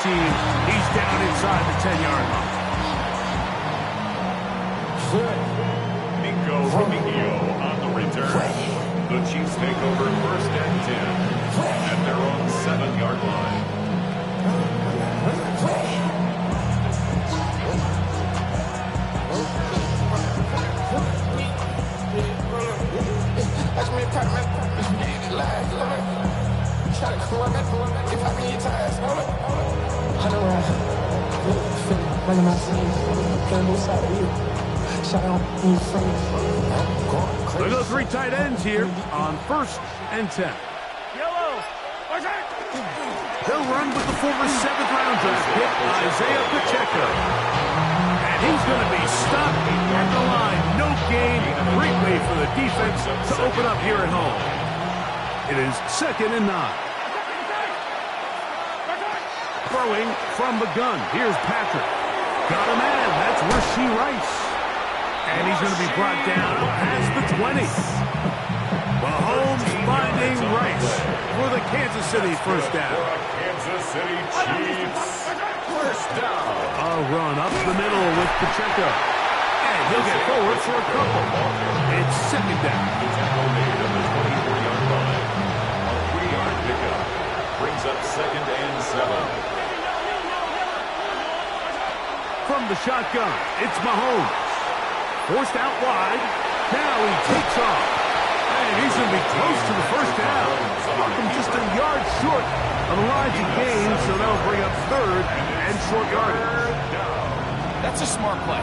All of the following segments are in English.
team. He's down inside the 10-yard line. Nico Remigio on the return. The Chiefs take over 1st and 10 at their own 7-yard line. There go 3 tight ends here on 1st and 10. They'll run with the former 7th-round draft pick, Isaiah Pacheco. And he's going to be stopped at the line. No gain. Great way for the defense to open up here at home. It is 2nd and 9. Throwing from the gun. Here's Patrick. Got a man. That's Rashee Rice. And he's going to be brought down past the 20. Mahomes finding Rice for the Kansas City first down. Kansas City Chiefs. First down. A run up the middle with Pacheco. And he'll get forward for a couple. It's 2nd down. The tackle made on the 24-yard line. A 3-yard pickup. Brings up 2nd and 7. From the shotgun, it's Mahomes. Forced out wide. Now he takes off. And he's going to be close to the first down. From just a yard short of the line to gain, so that'll bring up 3rd and short yardage. That's a smart play.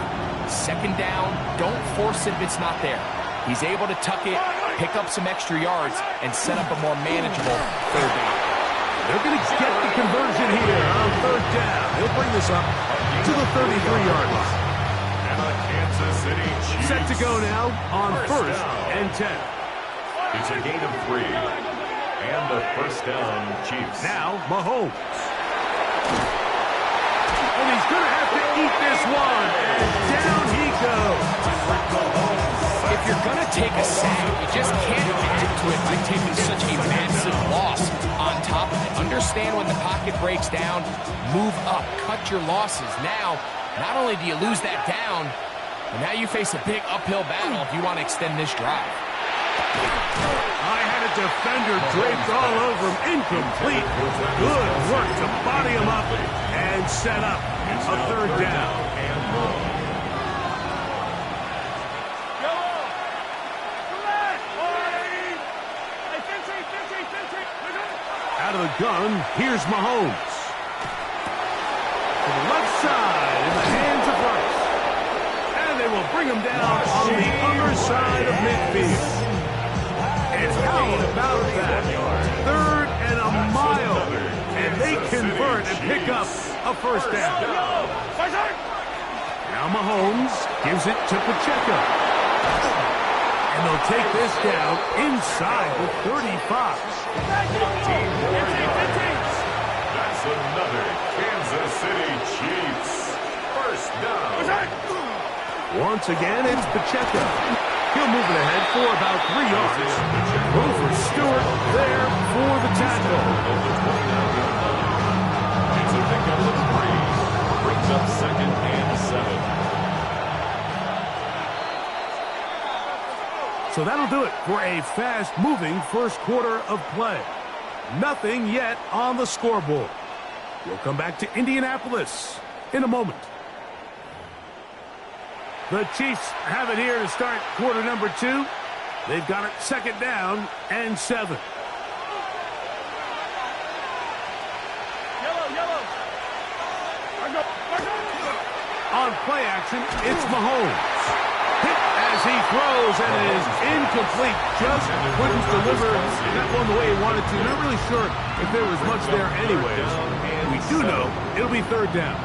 2nd down, don't force it if it's not there. He's able to tuck it, pick up some extra yards, and set up a more manageable 3rd down. They're going to get the conversion here on 3rd down. He'll bring this up to the 33-yard line. And the Kansas City Chiefs. Set to go now on 1st and 10. It's a gain of 3. And the first down, Chiefs. Now, Mahomes. And he's going to have to eat this one. And down he goes. If you're going to take a sack, you just can't add to it by taking such a massive loss on top of it. Understand when the pocket breaks down, move up, cut your losses. Now, not only do you lose that down, but now you face a big uphill battle if you want to extend this drive. I had a defender draped all over him. Incomplete. Good work to body him up and set up a 3rd down. Out of the gun, here's Mahomes. To the left side in the hands of Rice. And they will bring him down on the other side of midfield. And how about that? 3rd and a mile. And they convert and pick up a first down. Now Mahomes gives it to Pacheco. And they'll take this down inside the 35. That's another Kansas City Chiefs. First down. Once again, it's Pacheco. He'll move it ahead for about 3 yards. Go for Stewart there for the tackle. It's a pickup of 3. Brings up 2nd and 7. So that'll do it for a fast-moving first quarter of play. Nothing yet on the scoreboard. We'll come back to Indianapolis in a moment. The Chiefs have it here to start quarter number 2. They've got it 2nd down and 7. On play action, it's Mahomes. Hit as he throws, and it is incomplete. Just couldn't deliver that one the way he wanted to. Not really sure if there was much there anyways. We do know it'll be 3rd down.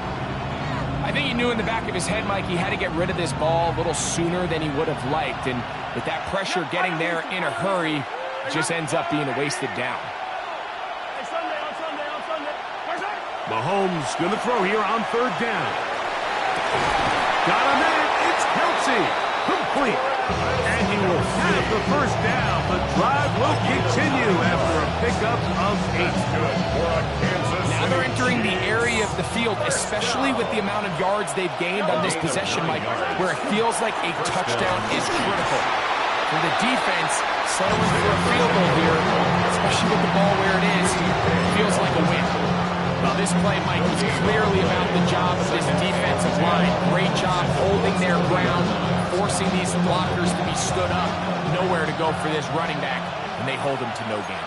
I think he knew in the back of his head, Mike, he had to get rid of this ball a little sooner than he would have liked. And with that pressure getting there in a hurry, it just ends up being a wasted down. Mahomes going to throw here on 3rd down. Got a man. It's Kelce. Complete. And he will have the first down. The drive will continue after a pickup of 8. Good for a Kansas City. Now they're entering the area of the field, especially with the amount of yards they've gained on this possession, Mike, where it feels like a touchdown is critical. For the defense, settling for a field goal here, especially with the ball where it is, feels like a win. Well, this play, Mike, was clearly about the job of this defensive line. Great job holding their ground, forcing these blockers to be stood up. Nowhere to go for this running back, and they hold him to no gain.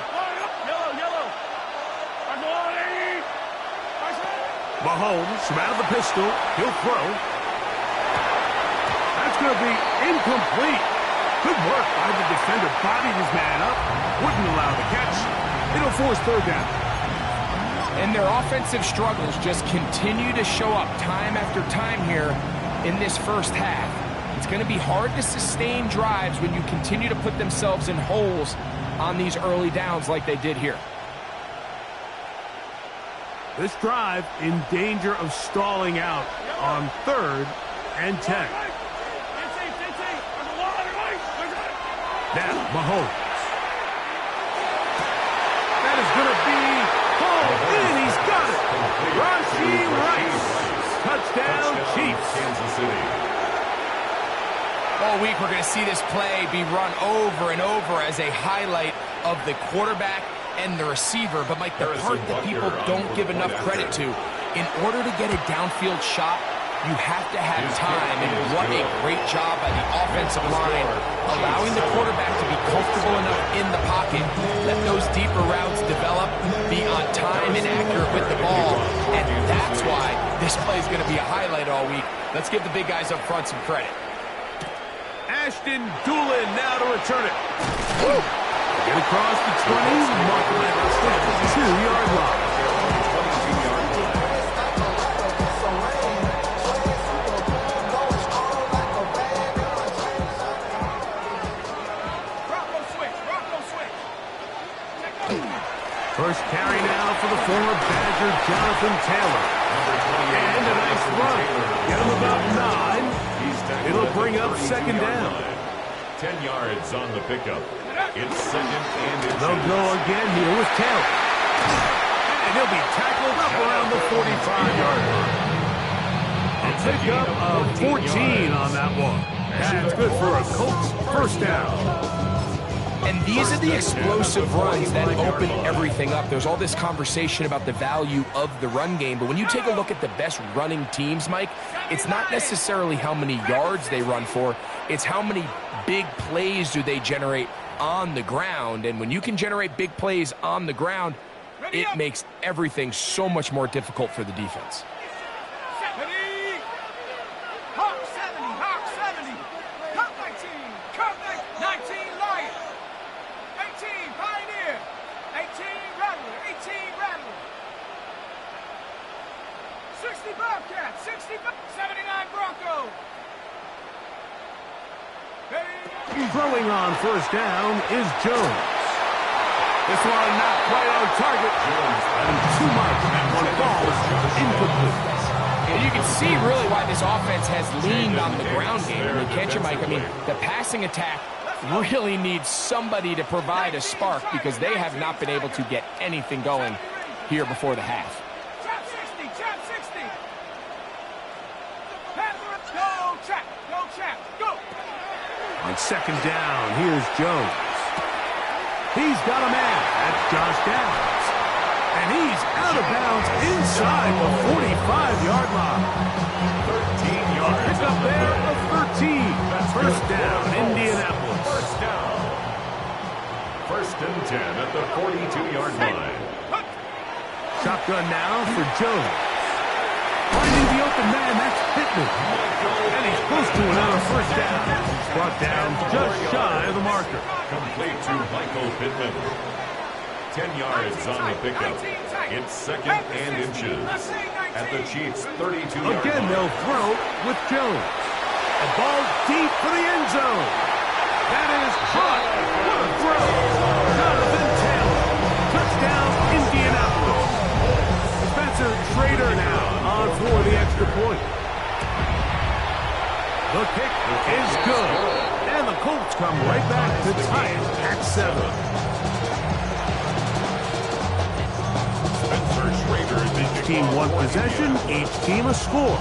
Mahomes from out of the pistol. He'll throw. That's going to be incomplete. Good work by the defender. Bodied his man up. Wouldn't allow the catch. It'll force third down. And their offensive struggles just continue to show up time after time here in this first half. It's going to be hard to sustain drives when you continue to put themselves in holes on these early downs like they did here. This drive in danger of stalling out on 3rd and 10. Now, Mahomes. That is going to be pulled in. He's got it. Rashee Rice. Touchdown, Chiefs. Kansas City. All week we're going to see this play be run over and over as a highlight of the quarterback and the receiver. But, Mike, the part that people don't give enough credit to, in order to get a downfield shot, you have to have time, and what a great job by the offensive line, allowing the quarterback to be comfortable enough in the pocket, let those deeper routes develop, be on time and accurate with the ball, and that's why this play is going to be a highlight all week. Let's give the big guys up front some credit. Ashton Dulin now to return it. Woo! Get across the 20, mark him at the 2-yard line. First carry now for the former Badger Jonathan Taylor. And a nice run. Get him about 9. It'll bring up second down. 10 yards on the pickup. It's second and inches. They'll go again here with Taylor. And he'll be tackled up around the 45-yard line. A pickup of 14 on that one. That's good for a Colts first down. And these are the explosive runs that open everything up. There's all this conversation about the value of the run game, but when you take a look at the best running teams, Mike, it's not necessarily how many yards they run for, it's how many big plays do they generate on the ground. And when you can generate big plays on the ground, it makes everything so much more difficult for the defense. Throwing on first down is Jones. This one not quite on target. And too much. That one falls incomplete. And you can see really why this offense has leaned on the ground game. I mean, can't you, Mike? I mean, the passing attack really needs somebody to provide a spark because they have not been able to get anything going here before the half. On second down, here's Jones. He's got a man. That's Josh Downs. And he's out of bounds inside the 45-yard line. 13 yards. Pick up there of 13. First down, Indianapolis. First down. First and 10 at the 42-yard line. Shotgun now for Jones. Finding the open man, that's Pittman. And he's close to another first down. Brought down just shy of the marker. Complete to Michael Pittman. 10 yards on the pickup. It's second and inches. At the Chiefs' 32-yard line. Again, they'll throw with Jones. A ball deep for the end zone. That is hot. What a throw. Jonathan Taylor. Touchdown, Indianapolis. Spencer Trader now on for the extra point. The kick is good. And the Colts come right back to tie it at 7. Spencer Schrader Each team one possession, each team a score.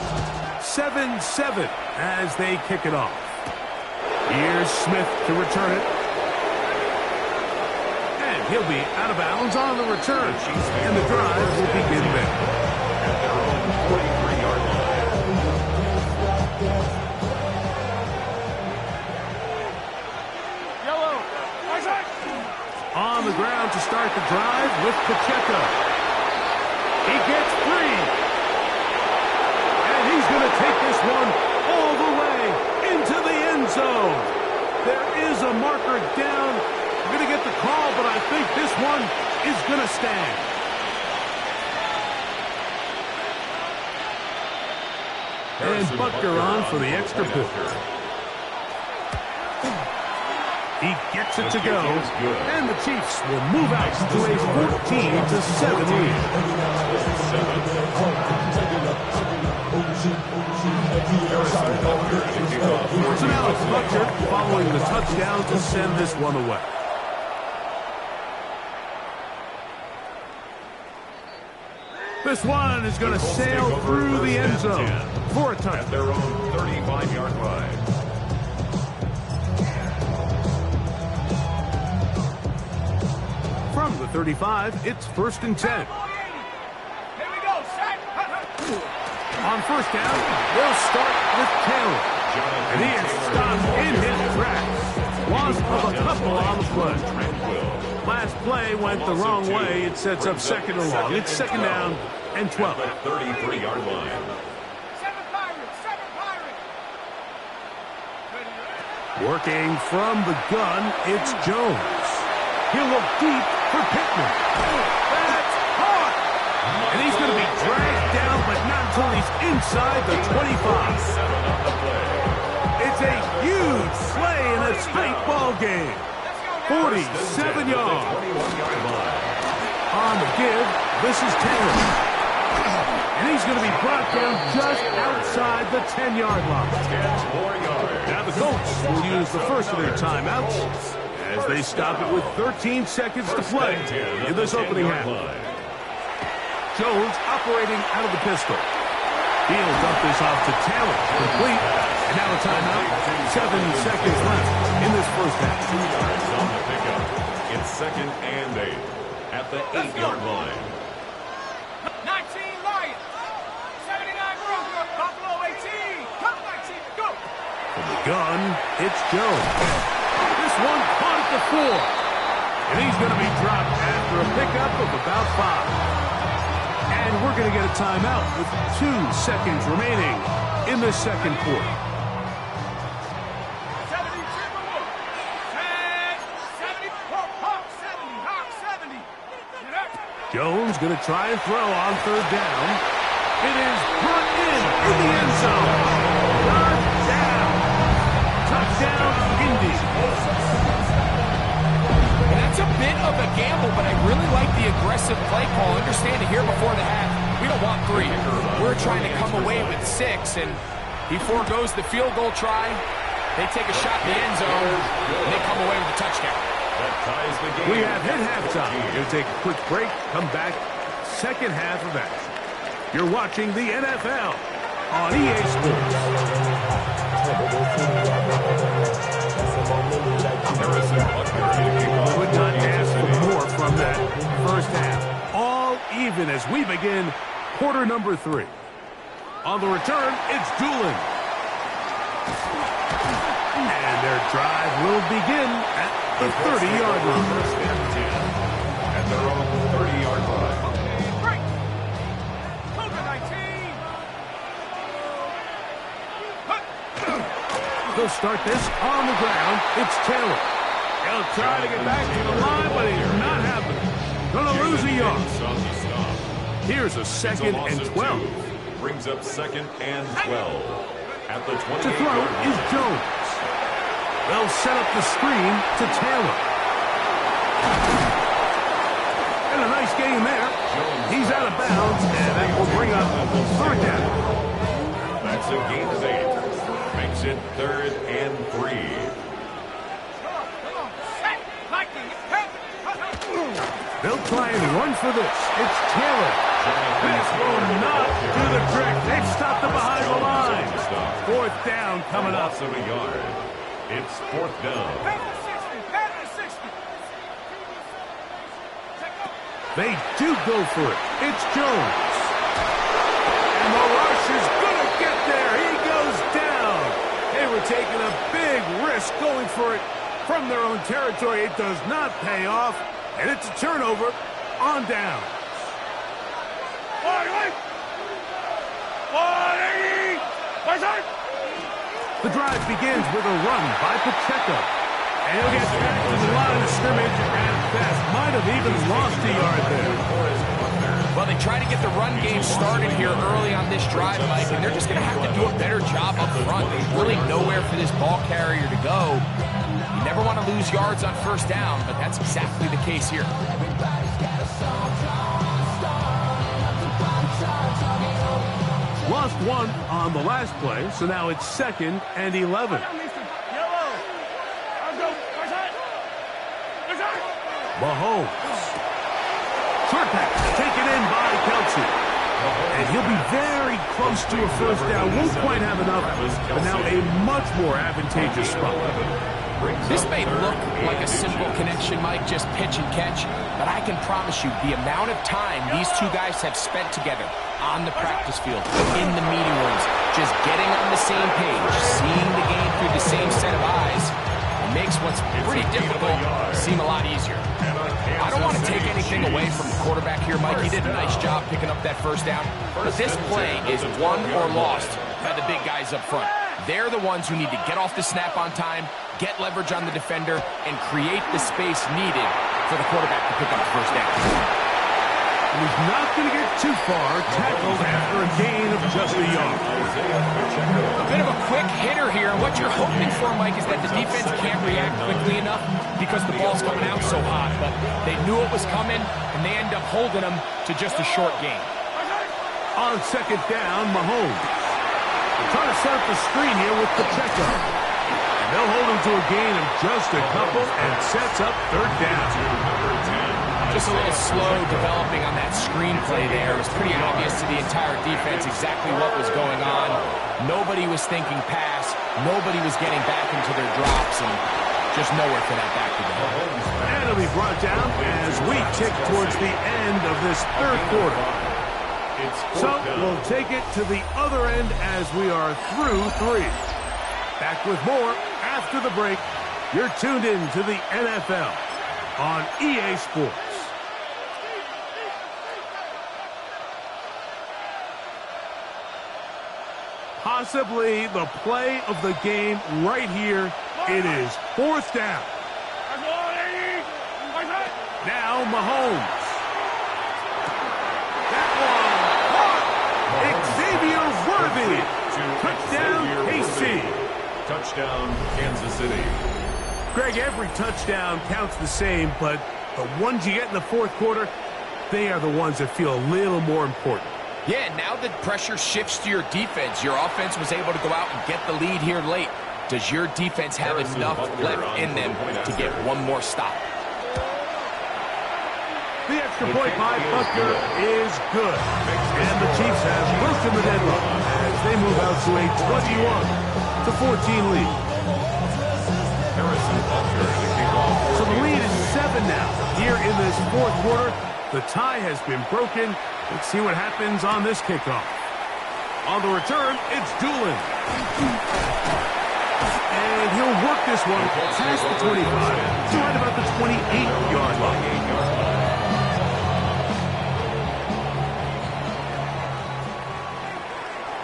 7-7 as they kick it off. Here's Smith to return it. And he'll be out of bounds on the return. And the drive will begin there. At their own 43-yard line. Yellow. On the ground to start the drive with Pacheco. He gets free. And he's going to take this one all the way into the end zone. There is a marker down. We're going to get the call, but I think this one is going to stand. And Butker on for the extra point. He gets it to go, and the Chiefs will move out to a 14-7 lead. So now it's Butker following the touchdown to send this one away. This one is going to sail through the end zone for a touchdown. At their own 35-yard line. From the 35, it's 1st and 10. Here we go, set. On first down, they'll start with Taylor. And he is stopped in his tracks. Loss of a couple on the play. Last play went the wrong way. It sets up second and long. It's second down and 12. At the 33-yard line. Working from the gun, it's Jones. He'll look deep for Pittman. That's hard. And he's going to be dragged down, but not until he's inside the 25. It's a huge play in a tight ball game. 47 yards. On the give, this is Taylor. And he's going to be brought down just outside the 10-yard line. 10 more yards. Now the Colts will use the first of their timeouts as they stop it with 13 seconds to play in this opening half. Jones operating out of the pistol. He'll dump this off to Taylor. Complete. And now a timeout. 7 seconds left in this first half. 2 yards on the pickup. It's 2nd and 8 at the 8-yard line. 19 Lions. 79 Brooklyn. Buffalo 18. Come 19. Go. From the gun, it's Jones. This one caught at the 4. And he's going to be dropped after a pickup of about 5. And we're going to get a timeout with 2 seconds remaining in the second quarter. 70, 70. Jones going to try and throw on third down. It is brought in the end zone. Touchdown. Touchdown, Indy. And that's a bit of a gamble, but I really like the aggressive play call. Understand it here before the half. We don't want 3. We're trying to come away with 6, and he forgoes the field goal try. They take a shot in the end zone, and they come away with a touchdown. That ties the game. We have hit halftime. We're going to take a quick break. Come back. Second half of action. You're watching the NFL on EA Sports. Could not ask for more from that first half. All even as we begin quarter number 3. On the return, it's Doolin. And their drive will begin at the 30-yard line. At their own 30-yard line. Break. 19. They'll start this on the ground. It's Taylor. He'll try to get back to the line, but he's not happening. Gonna lose a yard. Here's a 2nd and 12. Brings up 2nd and 12. At the 28 To throw is Jones. They'll set up the screen to Taylor. And a nice game there. He's out of bounds, and that will bring up third down. That's a gain of 8. Makes it 3rd and 3. They'll try and run for this. It's Taylor. This will not do the trick. They've stopped him behind the line. Fourth down coming up. Loss of a yard. It's fourth down. They do go for it. It's Jones. And the rush is going to get there. He goes down. They were taking a big risk going for it from their own territory. It does not pay off. And it's a turnover on down. The drive begins with a run by Pacheco. And he'll get back to the line of scrimmage and best. Might have even lost a yard there. Well, they try to get the run game started here early on this drive, Mike, and they're just going to have to do a better job up front. There's really nowhere for this ball carrier to go. You never want to lose yards on first down, but that's exactly the case here. Lost one on the last play, so now it's 2nd and 11. Mahomes. Short pass taken in by Kelce. And he'll be very close to a first down. Won't quite have enough, but now a much more advantageous spot. This may look like a simple connection, Mike, just pitch and catch, but I can promise you the amount of time these two guys have spent together on the practice field, in the meeting rooms, just getting on the same page, seeing the game through the same set of eyes, makes what's pretty difficult seem a lot easier. I don't want to take anything away from the quarterback here, Mike. He did a nice job picking up that first down. But this play is won or lost by the big guys up front. They're the ones who need to get off the snap on time, get leverage on the defender, and create the space needed for the quarterback to pick up the first down. He's not going to get too far, tackled after a gain of just a yard. A bit of a quick hitter here, and what you're hoping for, Mike, is that the defense can't react quickly enough because the ball's coming out so hot. But they knew it was coming, and they end up holding them to just a short gain. On 2nd down, Mahomes. They're trying to set up the screen here with Pacheco. And they'll hold him to a gain of just a couple and sets up 3rd down. Just a little slow developing on that screenplay there. It was pretty obvious to the entire defense exactly what was going on. Nobody was thinking pass. Nobody was getting back into their drops, and just nowhere for that back to go. And it'll be brought down as we tick towards the end of this 3rd quarter. So we'll take it to the other end as we are through 3. Back with more after the break. You're tuned in to the NFL on EA Sports. Possibly the play of the game right here. It is 4th down. Now Mahomes. That one. Xavier Worthy. Touchdown, KC. Touchdown, Kansas City. Greg, every touchdown counts the same, but the ones you get in the 4th quarter, they are the ones that feel a little more important. Yeah, now the pressure shifts to your defense. Your offense was able to go out and get the lead here late. Does your defense have enough left in them to get one more stop? The extra point by Butker is good. And the Chiefs have broken the deadlock as they move out to a 21-14 lead. So the lead is 7 now. Here in this 4th quarter, the tie has been broken. Let's see what happens on this kickoff. On the return, it's Doolin. And he'll work this one past the 25 to right about the 28-yard line.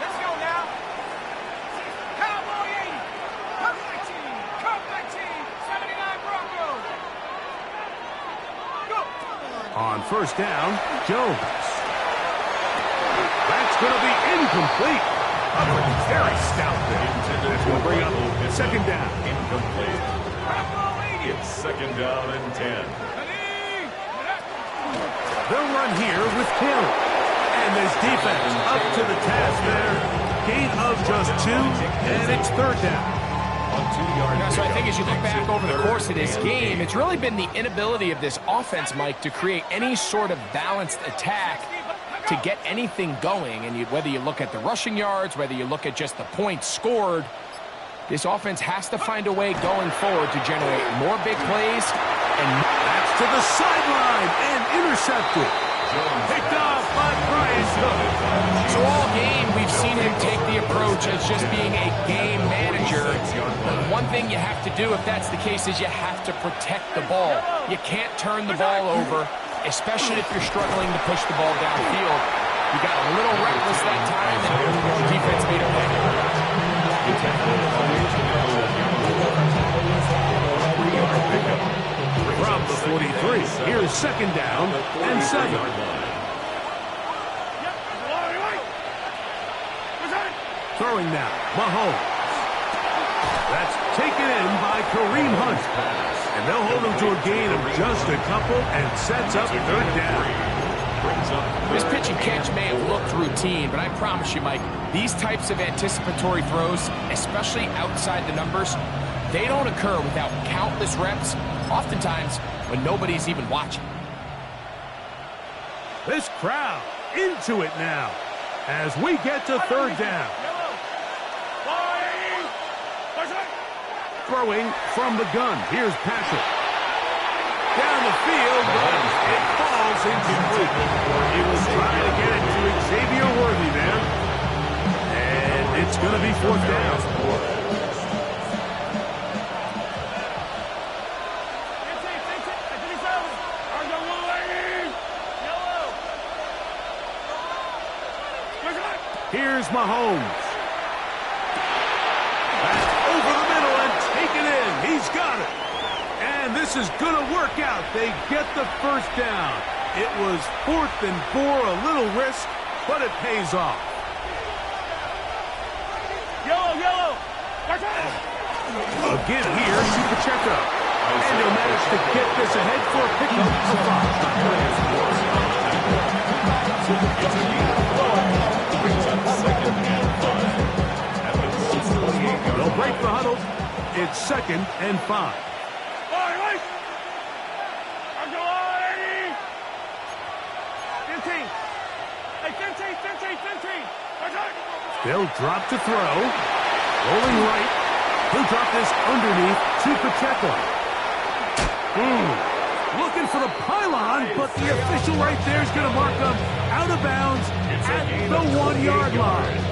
Let's go now. Cowboy 80. Come back team. Come back team. 79 Broncos. Go. On 1st down, Jones. That's going to be incomplete. Very stout there. That's going to bring up 2nd down. Incomplete. It's 2nd down and 10. They'll run here with Hill. And this defense up to the task there. Gain of just 2, and it's 3rd down. So I think as you look back over the course of this game, it's really been the inability of this offense, Mike, to create any sort of balanced attack to get anything going, and whether you look at the rushing yards, whether you look at just the points scored, this offense has to find a way going forward to generate more big plays. And that's to the sideline and intercepted. Picked off by Bryant Cook. So all game, we've seen him take the approach as just being a game manager. But one thing you have to do if that's the case is you have to protect the ball. You can't turn the ball over, especially if you're struggling to push the ball downfield. You got a little reckless that time, and the defense made a play. From the 43, here's second down and 7. Throwing now, Mahomes. That's taken in by Kareem Hunt. And they'll hold him to a gain of just a couple and sets up third down. This pitch and catch may have looked routine, but I promise you, Mike, these types of anticipatory throws, especially outside the numbers, they don't occur without countless reps, oftentimes when nobody's even watching. This crowd into it now as we get to third down. Throwing from the gun. Here's Patrick. Down the field, but it falls incomplete. He was trying to get it to Xavier Worthy there. And it's going to be fourth down. Here's Mahomes. That's over the middle and taken in. He's got it. And this is going to work out. They get the first down. It was 4th and 4, a little risk, but it pays off. Yellow. Again here to Pacheco. And he'll manage to get this ahead for a pickup of 5. They'll break the huddle. It's 2nd and 5. They'll drop to throw. Rolling right. He'll drop this underneath to Pacheco. Looking for the pylon, but the official right there is going to mark him out of bounds at the 1-yard line.